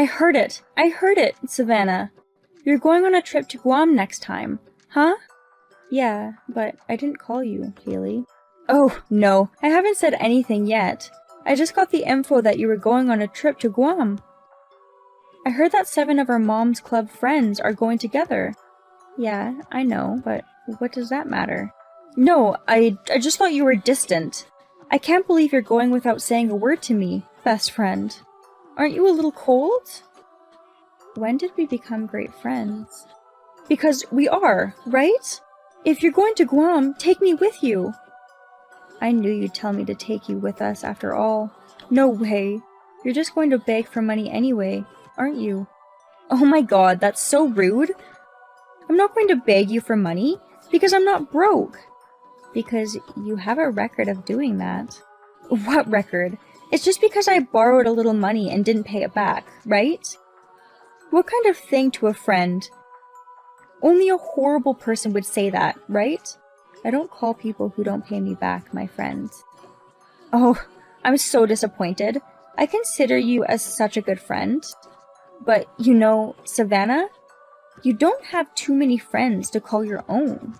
heard it! I heard it, Savannah! You're going on a trip to Guam next time, huh? Yeah, but I didn't call you, Kaylee. Oh, no, I haven't said anything yet. I just got the info that you were going on a trip to Guam. I heard that 7 of our mom's club friends are going together. Yeah, I know, but what does that matter? No, I just thought you were distant. I can't believe you're going without saying a word to me, best friend. Aren't you a little cold? When did we become great friends? Because we are, right? If you're going to Guam, take me with you. I knew you'd tell me to take you with us after all. No way. You're just going to beg for money anyway, aren't you? Oh my god, that's so rude. I'm not going to beg you for money, because I'm not broke. Because you have a record of doing that. What record? It's just because I borrowed a little money and didn't pay it back, right? What kind of thing to a friend? Only a horrible person would say that, right? I don't call people who don't pay me back my friends. Oh, I'm so disappointed. I consider you as such a good friend. But, you know, Savannah, you don't have too many friends to call your own.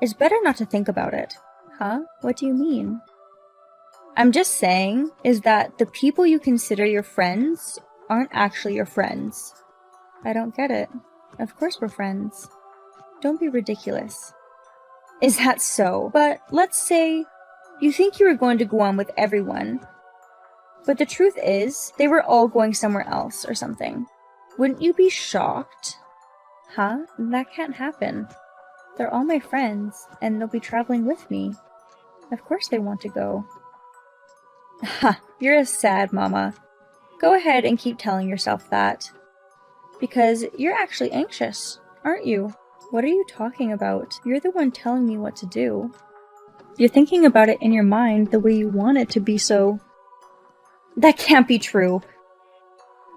It's better not to think about it. Huh? What do you mean? I'm just saying, is that the people you consider your friends aren't actually your friends. I don't get it. Of course we're friends. Don't be ridiculous. Is that so? But let's say you think you were going to Guam with everyone, but the truth is they were all going somewhere else or something. Wouldn't you be shocked? Huh? That can't happen. They're all my friends, and they'll be traveling with me. Of course they want to go. Ha! You're a sad mama. Go ahead and keep telling yourself that. Because you're actually anxious, aren't you? What are you talking about? You're the one telling me what to do. You're thinking about it in your mind the way you want it to be, so... That can't be true.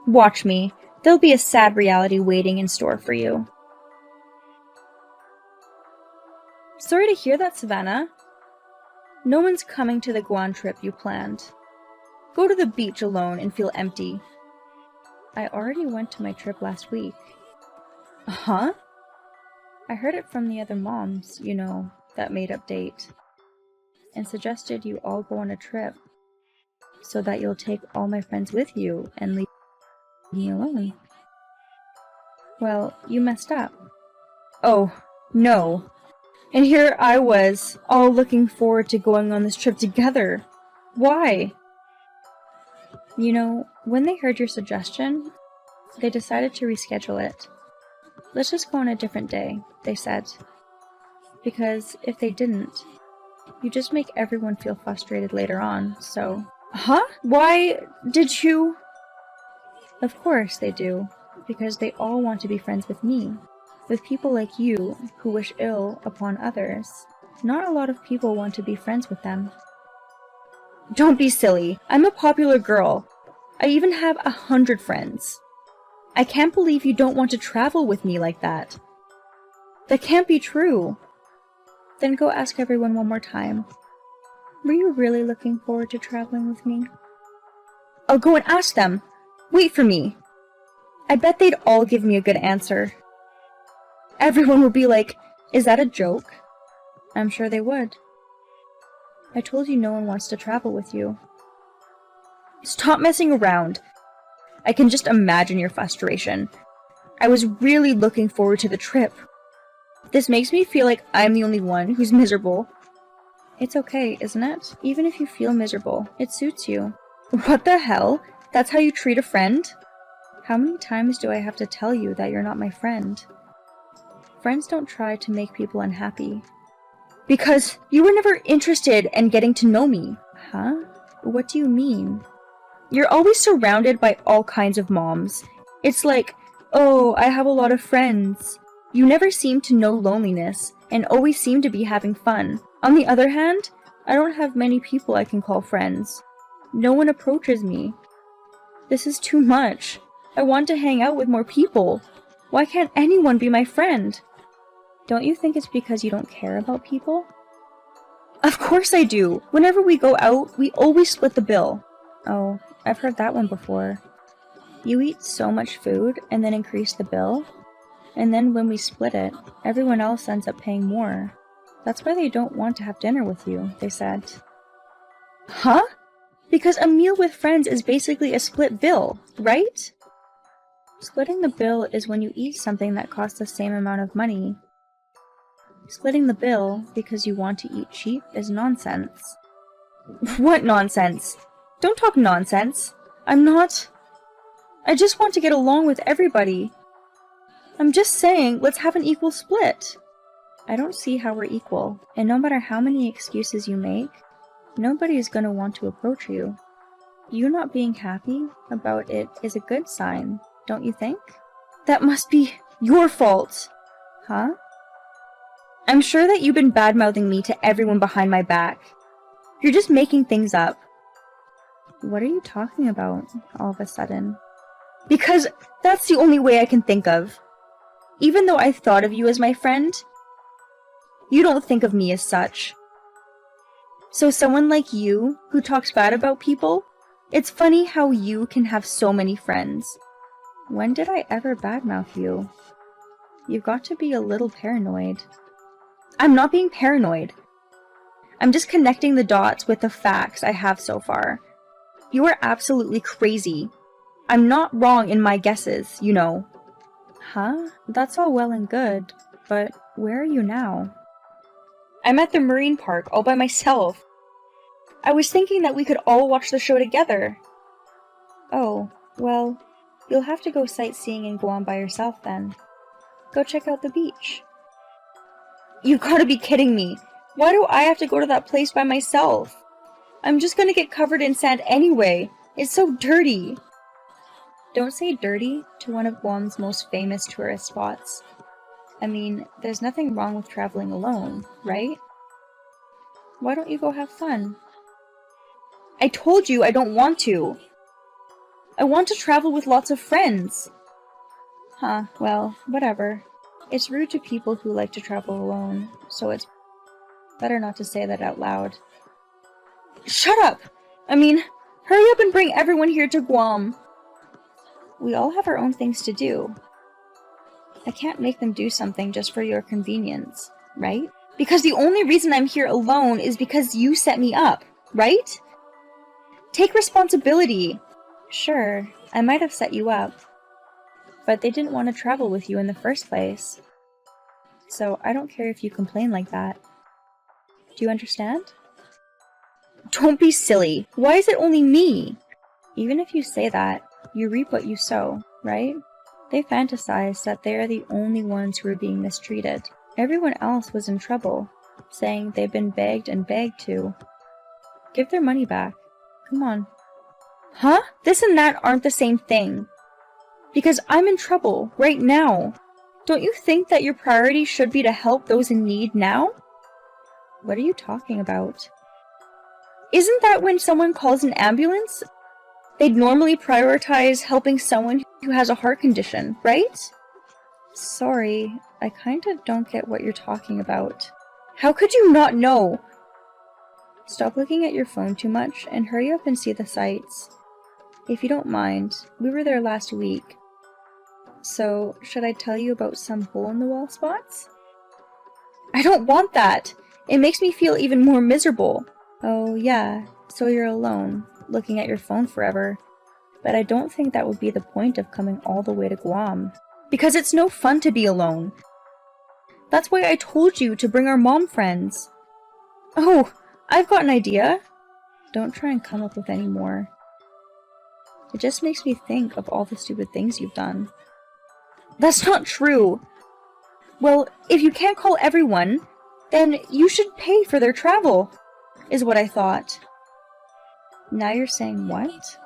Watch me. There'll be a sad reality waiting in store for you. Sorry to hear that, Savannah. No one's coming to the Guam trip you planned. Go to the beach alone and feel empty. I already went to my trip last week. Huh? I heard it from the other moms, you know, that made-up date, and suggested you all go on a trip so that you'll take all my friends with you and leave me alone. Well, you messed up. Oh, no. And here I was, all looking forward to going on this trip together. Why? You know, when they heard your suggestion, they decided to reschedule it. Let's just go on a different day, they said. Because if they didn't, you just make everyone feel frustrated later on, so... Huh? Why did you... Of course they do, because they all want to be friends with me. With people like you, who wish ill upon others. Not a lot of people want to be friends with them. Don't be silly. I'm a popular girl. I even have 100 friends. I can't believe you don't want to travel with me like that. That can't be true. Then go ask everyone one more time. Were you really looking forward to traveling with me? I'll go and ask them. Wait for me. I bet they'd all give me a good answer. Everyone would be like, is that a joke? I'm sure they would. I told you no one wants to travel with you. Stop messing around. I can just imagine your frustration. I was really looking forward to the trip. This makes me feel like I'm the only one who's miserable. It's okay, isn't it? Even if you feel miserable, it suits you. What the hell? That's how you treat a friend? How many times do I have to tell you that you're not my friend? Friends don't try to make people unhappy. Because you were never interested in getting to know me. Huh? What do you mean? You're always surrounded by all kinds of moms. It's like, oh, I have a lot of friends. You never seem to know loneliness, and always seem to be having fun. On the other hand, I don't have many people I can call friends. No one approaches me. This is too much. I want to hang out with more people. Why can't anyone be my friend? Don't you think it's because you don't care about people? Of course I do. Whenever we go out, we always split the bill. Oh, I've heard that one before. You eat so much food and then increase the bill, and then when we split it, everyone else ends up paying more. That's why they don't want to have dinner with you, they said. Huh? Because a meal with friends is basically a split bill, right? Splitting the bill is when you eat something that costs the same amount of money. Splitting the bill because you want to eat cheap is nonsense. What nonsense? Don't talk nonsense. I just want to get along with everybody. I'm just saying, let's have an equal split. I don't see how we're equal, and no matter how many excuses you make, nobody is going to want to approach you. You not being happy about it is a good sign, don't you think? That must be your fault. Huh? I'm sure that you've been bad-mouthing me to everyone behind my back. You're just making things up. What are you talking about, all of a sudden? Because that's the only way I can think of. Even though I've thought of you as my friend, you don't think of me as such. So someone like you, who talks bad about people, it's funny how you can have so many friends. When did I ever badmouth you? You've got to be a little paranoid. I'm not being paranoid. I'm just connecting the dots with the facts I have so far. You are absolutely crazy. I'm not wrong in my guesses, you know. Huh? That's all well and good, but where are you now? I'm at the marine park all by myself. I was thinking that we could all watch the show together. Oh, well, you'll have to go sightseeing in Guam by yourself then. Go check out the beach. You've got to be kidding me. Why do I have to go to that place by myself? I'm just gonna get covered in sand anyway. It's so dirty. Don't say dirty to one of Guam's most famous tourist spots. I mean, there's nothing wrong with traveling alone, right? Why don't you go have fun? I told you I don't want to. I want to travel with lots of friends. Huh, well, whatever. It's rude to people who like to travel alone, so it's better not to say that out loud. Shut up! I mean, hurry up and bring everyone here to Guam. We all have our own things to do. I can't make them do something just for your convenience, right? Because the only reason I'm here alone is because you set me up, right? Take responsibility. Sure, I might have set you up, but they didn't want to travel with you in the first place. So I don't care if you complain like that. Do you understand? Don't be silly. Why is it only me? Even if you say that, you reap what you sow, right? They fantasize that they are the only ones who are being mistreated. Everyone else was in trouble, saying they've been begged and begged to. Give their money back. Come on. Huh? This and that aren't the same thing. Because I'm in trouble right now. Don't you think that your priority should be to help those in need now? What are you talking about? Isn't that when someone calls an ambulance? They'd normally prioritize helping someone who has a heart condition, right? Sorry, I kinda don't get what you're talking about. How could you not know? Stop looking at your phone too much and hurry up and see the sights. If you don't mind, we were there last week. So, should I tell you about some hole-in-the-wall spots? I don't want that! It makes me feel even more miserable. Oh yeah, so you're alone, looking at your phone forever. But I don't think that would be the point of coming all the way to Guam. Because it's no fun to be alone. That's why I told you to bring our mom friends. Oh, I've got an idea. Don't try and come up with any more. It just makes me think of all the stupid things you've done. That's not true! Well, if you can't call everyone, then you should pay for their travel, is what I thought. Now you're saying what?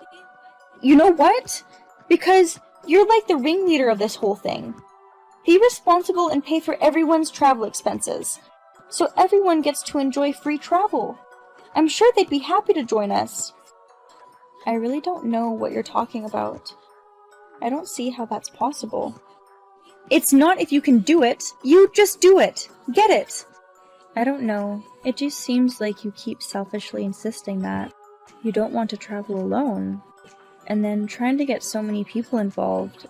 You know what? Because you're like the ringleader of this whole thing. Be responsible and pay for everyone's travel expenses, so everyone gets to enjoy free travel. I'm sure they'd be happy to join us. I really don't know what you're talking about. I don't see how that's possible. It's not if you can do it. You just do it. Get it? I don't know. It just seems like you keep selfishly insisting that you don't want to travel alone. and then trying to get so many people involved,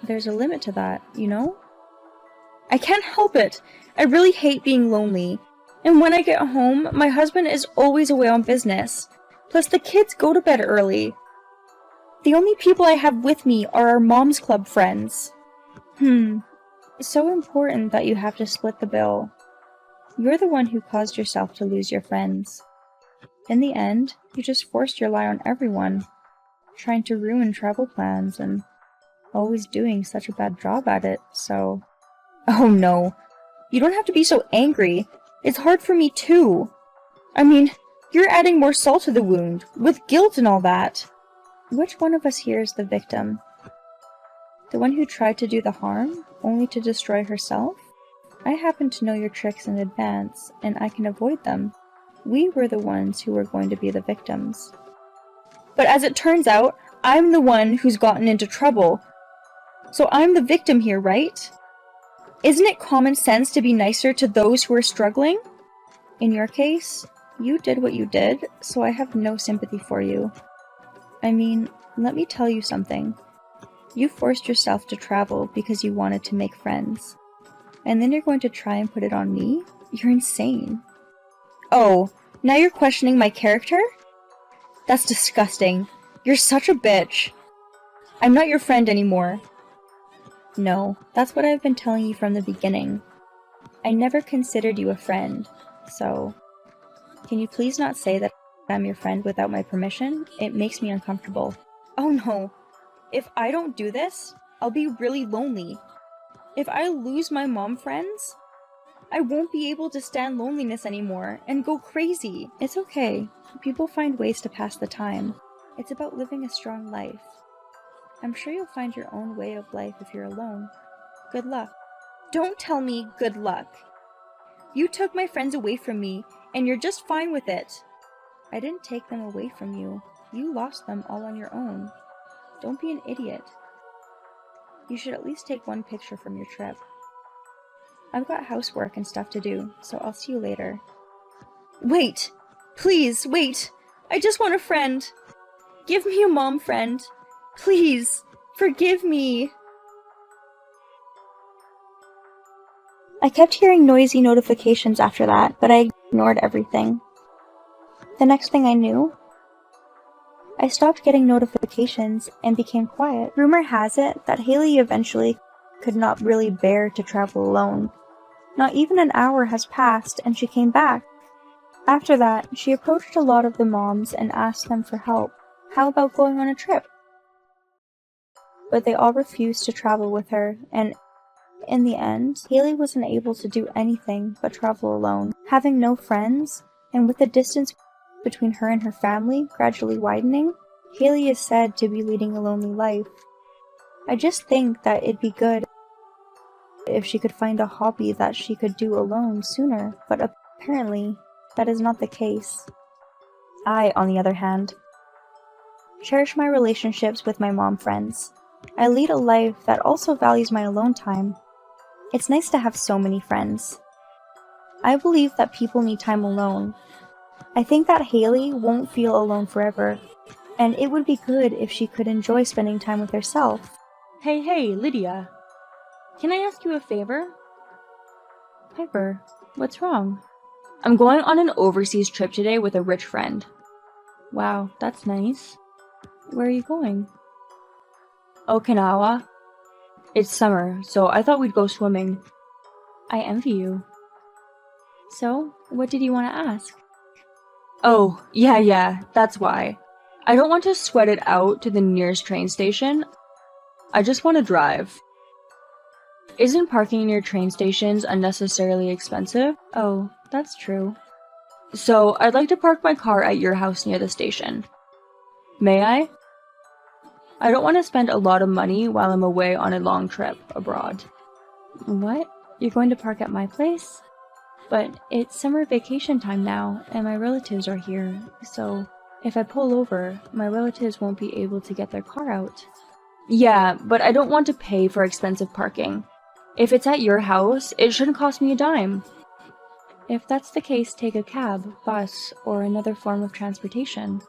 there's a limit to that, you know? I can't help it. I really hate being lonely. And when I get home, my husband is always away on business. Plus the kids go to bed early. The only people I have with me are our mom's club friends. It's so important that you have to split the bill. You're the one who caused yourself to lose your friends. In the end, you just forced your lie on everyone, trying to ruin travel plans and always doing such a bad job at it, so... Oh no, you don't have to be so angry. It's hard for me too. I mean, you're adding more salt to the wound, with guilt and all that. Which one of us here is the victim? The one who tried to do the harm, only to destroy herself? I happen to know your tricks in advance, and I can avoid them. We were the ones who were going to be the victims. But as it turns out, I'm the one who's gotten into trouble. So I'm the victim here, right? Isn't it common sense to be nicer to those who are struggling? In your case, you did what you did, so I have no sympathy for you. I mean, let me tell you something. You forced yourself to travel because you wanted to make friends. And then you're going to try and put it on me? You're insane. Oh, now you're questioning my character? That's disgusting. You're such a bitch. I'm not your friend anymore. No, that's what I've been telling you from the beginning. I never considered you a friend, so... Can you please not say that I'm your friend without my permission? It makes me uncomfortable. Oh no. If I don't do this, I'll be really lonely. If I lose my mom friends, I won't be able to stand loneliness anymore and go crazy. It's okay. People find ways to pass the time. It's about living a strong life. I'm sure you'll find your own way of life if you're alone. Good luck. Don't tell me good luck. You took my friends away from me, and you're just fine with it. I didn't take them away from you. You lost them all on your own. Don't be an idiot. You should at least take one picture from your trip. I've got housework and stuff to do, so I'll see you later. Wait! Please, wait! I just want a friend! Give me a mom friend! Please! Forgive me! I kept hearing noisy notifications after that, but I ignored everything. The next thing I knew, I stopped getting notifications and became quiet. Rumor has it that Haley eventually could not really bear to travel alone. Not even an hour has passed and she came back. After that, she approached a lot of the moms and asked them for help. How about going on a trip? But they all refused to travel with her, and in the end, Haley wasn't able to do anything but travel alone. Having no friends, and with the distance between her and her family gradually widening, Haley is said to be leading a lonely life. I just think that it'd be good if she could find a hobby that she could do alone sooner, but apparently that is not the case. I, on the other hand, cherish my relationships with my mom friends. I lead a life that also values my alone time. It's nice to have so many friends. I believe that people need time alone. I think that Haley won't feel alone forever, and it would be good if she could enjoy spending time with herself. Hey, Lydia. Can I ask you a favor? Piper, what's wrong? I'm going on an overseas trip today with a rich friend. Wow, that's nice. Where are you going? Okinawa. It's summer, so I thought we'd go swimming. I envy you. So, what did you want to ask? Oh, yeah, that's why. I don't want to sweat it out to the nearest train station. I just want to drive. Isn't parking near train stations unnecessarily expensive? Oh, that's true. So, I'd like to park my car at your house near the station. May I? I don't want to spend a lot of money while I'm away on a long trip abroad. What? You're going to park at my place? But it's summer vacation time now, and my relatives are here, so if I pull over, my relatives won't be able to get their car out. Yeah, but I don't want to pay for expensive parking. If it's at your house, it shouldn't cost me a dime. If that's the case, take a cab, bus, or another form of transportation.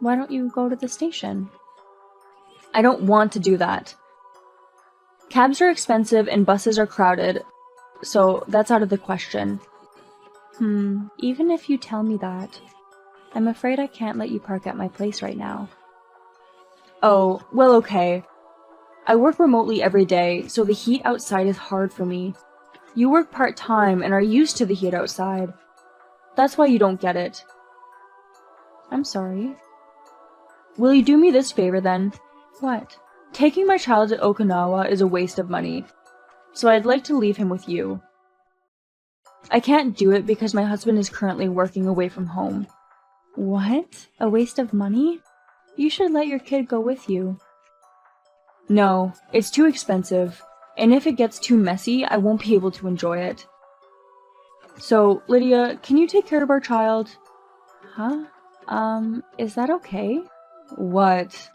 Why don't you go to the station? I don't want to do that. Cabs are expensive and buses are crowded, so that's out of the question. Even if you tell me that, I'm afraid I can't let you park at my place right now. Oh, well, okay. I work remotely every day, so the heat outside is hard for me. You work part-time and are used to the heat outside. That's why you don't get it. I'm sorry. Will you do me this favor then? What? Taking my child to Okinawa is a waste of money, so I'd like to leave him with you. I can't do it because my husband is currently working away from home. What? A waste of money? You should let your kid go with you. No, it's too expensive, and if it gets too messy, I won't be able to enjoy it. So, Lydia, can you take care of our child? Huh? Is that okay? What?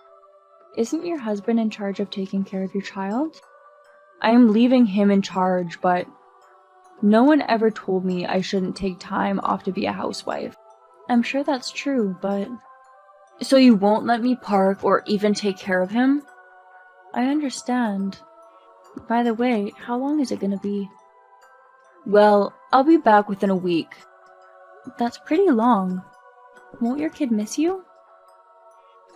Isn't your husband in charge of taking care of your child? I am leaving him in charge, but no one ever told me I shouldn't take time off to be a housewife. I'm sure that's true, but... So you won't let me park or even take care of him? I understand. By the way, how long is it gonna be? Well, I'll be back within a week. That's pretty long. Won't your kid miss you?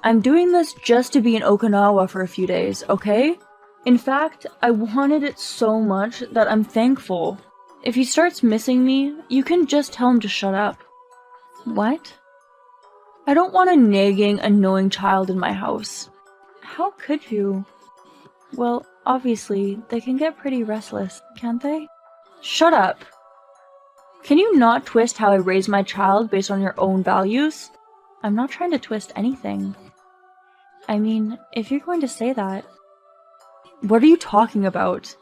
I'm doing this just to be in Okinawa for a few days, okay? In fact, I wanted it so much that I'm thankful. If he starts missing me, you can just tell him to shut up. What? I don't want a nagging, annoying child in my house. How could you? Well, obviously, they can get pretty restless, can't they? Shut up! Can you not twist how I raise my child based on your own values? I'm not trying to twist anything. I mean, if you're going to say that... What are you talking about?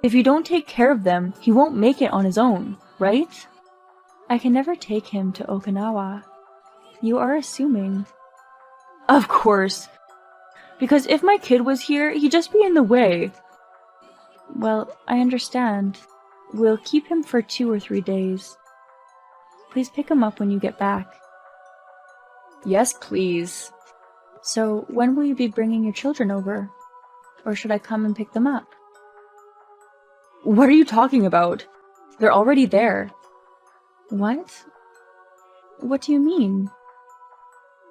If you don't take care of them, he won't make it on his own, right? I can never take him to Okinawa. You are assuming. Of course. Because if my kid was here, he'd just be in the way. Well, I understand. We'll keep him for 2 or 3 days. Please pick him up when you get back. Yes, please. So, when will you be bringing your children over? Or should I come and pick them up? What are you talking about? They're already there. What? What do you mean?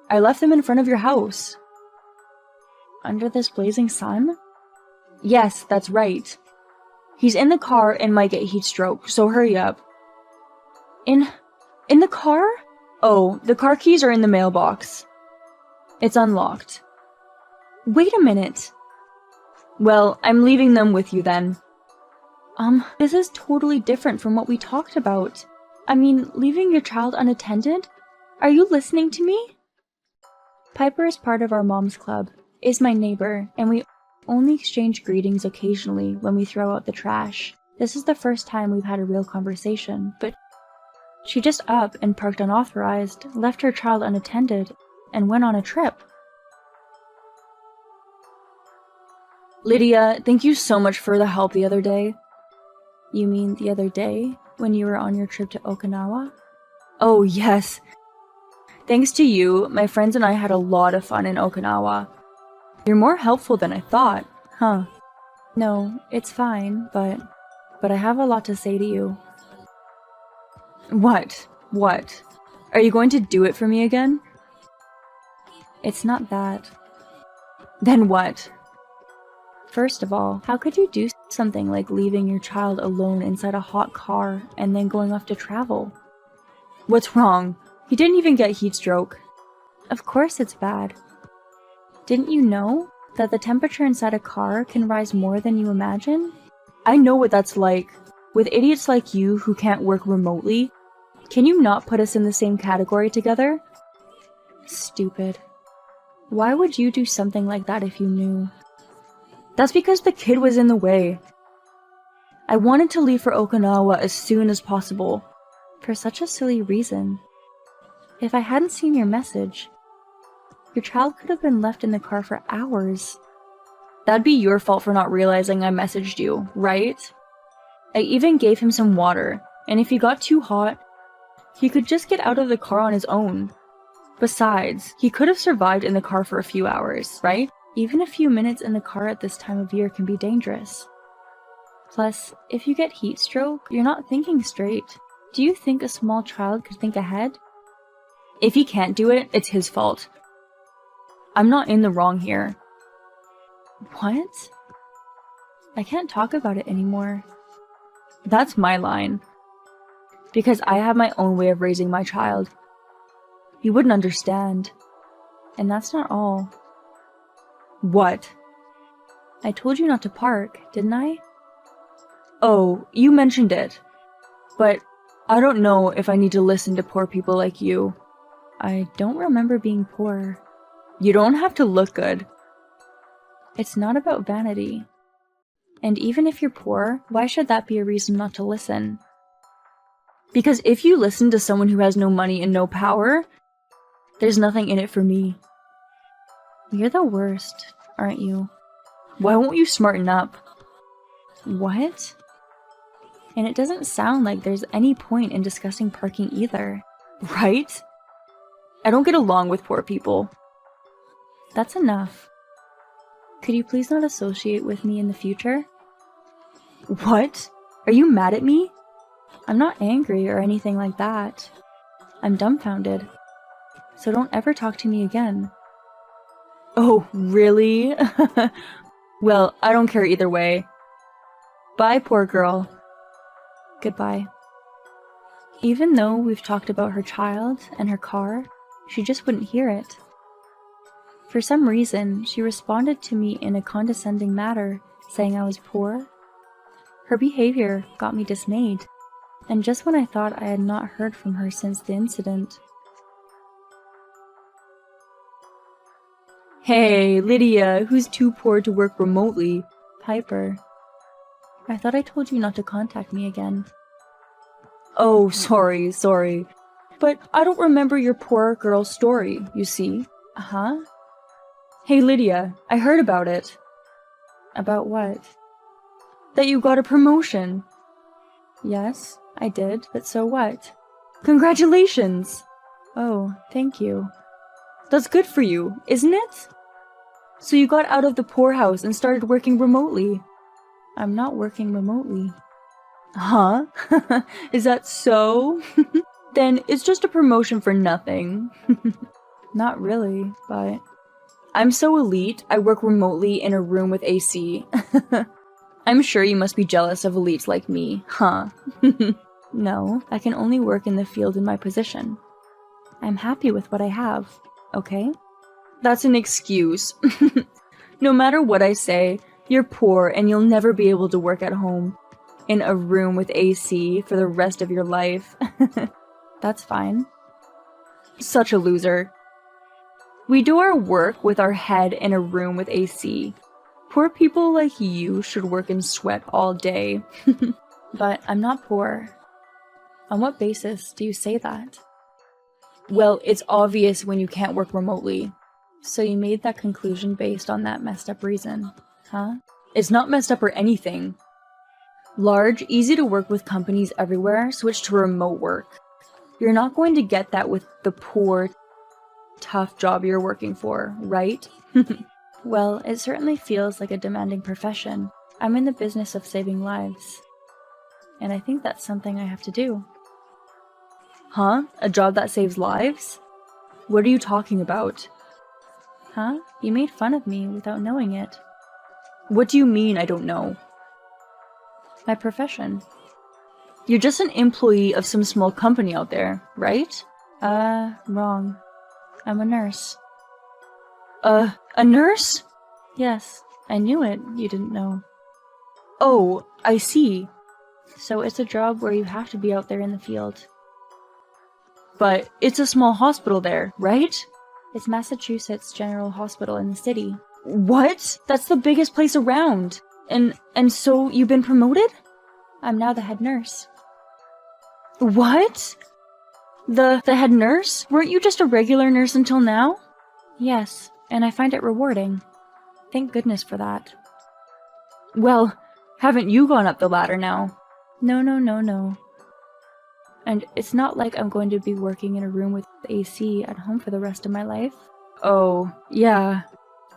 I left them in front of your house. Under this blazing sun? Yes, that's right. He's in the car and might get heat stroke, so hurry up. In the car? Oh, the car keys are in the mailbox. It's unlocked. Wait a minute. Well, I'm leaving them with you then. This is totally different from what we talked about. I mean, leaving your child unattended? Are you listening to me? Piper is part of our mom's club, is my neighbor, and we only exchange greetings occasionally when we throw out the trash. This is the first time we've had a real conversation, but she just up and parked unauthorized, left her child unattended, and went on a trip. Lydia, thank you so much for the help the other day. You mean the other day, when you were on your trip to Okinawa? Oh, yes. Thanks to you, my friends and I had a lot of fun in Okinawa. You're more helpful than I thought, huh? No, it's fine, but I have a lot to say to you. What? What? Are you going to do it for me again? It's not that. Then what? First of all, how could you do something like leaving your child alone inside a hot car and then going off to travel? What's wrong? He didn't even get heat stroke. Of course it's bad. Didn't you know that the temperature inside a car can rise more than you imagine? I know what that's like. With idiots like you who can't work remotely, can you not put us in the same category together? Stupid. Why would you do something like that if you knew? That's because the kid was in the way. I wanted to leave for Okinawa as soon as possible. For such a silly reason. If I hadn't seen your message, your child could have been left in the car for hours. That'd be your fault for not realizing I messaged you, right? I even gave him some water, and if he got too hot, he could just get out of the car on his own. Besides, he could have survived in the car for a few hours, right? Even a few minutes in the car at this time of year can be dangerous. Plus, if you get heat stroke, you're not thinking straight. Do you think a small child could think ahead? If he can't do it, it's his fault. I'm not in the wrong here. What? I can't talk about it anymore. That's my line. Because I have my own way of raising my child. You wouldn't understand. And that's not all. What? I told you not to park, didn't I? Oh, you mentioned it. But I don't know if I need to listen to poor people like you. I don't remember being poor. You don't have to look good. It's not about vanity. And even if you're poor, why should that be a reason not to listen? Because if you listen to someone who has no money and no power, there's nothing in it for me. You're the worst, aren't you? Why won't you smarten up? What? And it doesn't sound like there's any point in discussing parking either. Right? I don't get along with poor people. That's enough. Could you please not associate with me in the future? What? Are you mad at me? I'm not angry or anything like that. I'm dumbfounded. So don't ever talk to me again. Oh, really? Well, I don't care either way. Bye, poor girl. Goodbye. Even though we've talked about her child and her car, she just wouldn't hear it. For some reason, she responded to me in a condescending manner, saying I was poor. Her behavior got me dismayed, and just when I thought I had not heard from her since the incident. Hey, Lydia, who's too poor to work remotely? Piper. I thought I told you not to contact me again. Oh, sorry. But I don't remember your poor girl story, you see. Huh? Hey, Lydia, I heard about it. About what? That you got a promotion. Yes, I did, but so what? Congratulations! Oh, thank you. That's good for you, isn't it? So you got out of the poorhouse and started working remotely. I'm not working remotely. Huh? Is that so? Then it's just a promotion for nothing. Not really, but... I'm so elite, I work remotely in a room with AC. I'm sure you must be jealous of elites like me, huh? No, I can only work in the field in my position. I'm happy with what I have, okay? That's an excuse. No matter what I say, you're poor and you'll never be able to work at home in a room with AC for the rest of your life. That's fine. Such a loser. We do our work with our head in a room with AC. Poor people like you should work in sweat all day. But I'm not poor. On what basis do you say that? Well, it's obvious when you can't work remotely. So you made that conclusion based on that messed up reason, huh? It's not messed up or anything. Large, easy to work with companies everywhere switch to remote work. You're not going to get that with the poor, tough job you're working for, right? Well, it certainly feels like a demanding profession. I'm in the business of saving lives. And I think that's something I have to do. Huh? A job that saves lives? What are you talking about? Huh? You made fun of me without knowing it. What do you mean I don't know? My profession. You're just an employee of some small company out there, right? Wrong. I'm a nurse. A nurse? Yes, I knew it. You didn't know. Oh, I see. So it's a job where you have to be out there in the field. But it's a small hospital there, right? It's Massachusetts General Hospital in the city. What? That's the biggest place around. And so you've been promoted? I'm now the head nurse. What? The head nurse? Weren't you just a regular nurse until now? Yes, and I find it rewarding. Thank goodness for that. Well, haven't you gone up the ladder now? No. And it's not like I'm going to be working in a room with AC at home for the rest of my life. Oh, yeah.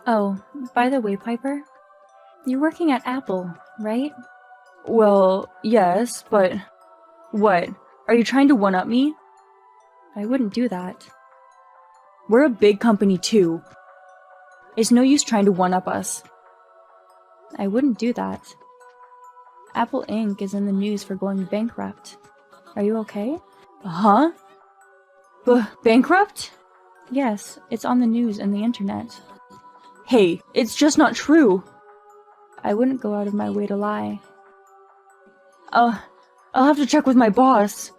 Oh, by the way, Piper, you're working at Apple, right? Well, yes, but... What? Are you trying to one-up me? I wouldn't do that. We're a big company too. It's no use trying to one-up us. I wouldn't do that. Apple Inc. is in the news for going bankrupt. Are you okay? Huh? Bankrupt? Yes, it's on the news and the internet. Hey, it's just not true. I wouldn't go out of my way to lie. I'll have to check with my boss.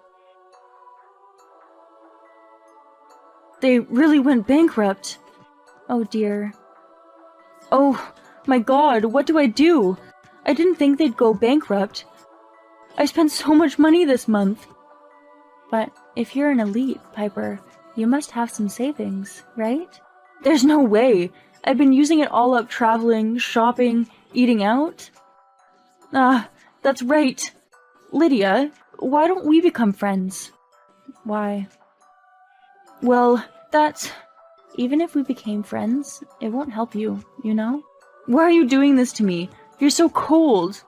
They really went bankrupt. Oh dear. Oh my god, what do I do? I didn't think they'd go bankrupt. I spent so much money this month. But if you're an elite, Piper, you must have some savings, right? There's no way. I've been using it all up traveling, shopping, eating out. That's right. Lydia, why don't we become friends? Why? Well, that's... Even if we became friends, it won't help you, you know? Why are you doing this to me? You're so cold.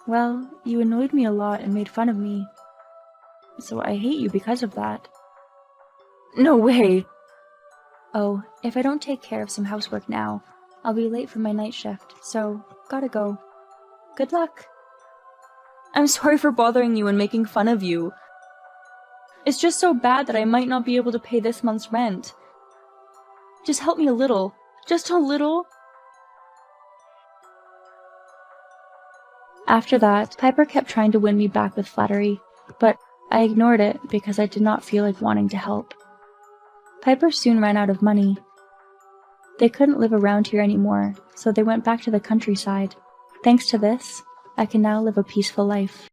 Well, you annoyed me a lot and made fun of me. So I hate you because of that. No way. Oh, if I don't take care of some housework now, I'll be late for my night shift, so gotta go. Good luck. I'm sorry for bothering you and making fun of you. It's just so bad that I might not be able to pay this month's rent. Just help me a little. Just a little. After that, Piper kept trying to win me back with flattery, but I ignored it because I did not feel like wanting to help. Piper soon ran out of money. They couldn't live around here anymore, so they went back to the countryside. Thanks to this, I can now live a peaceful life.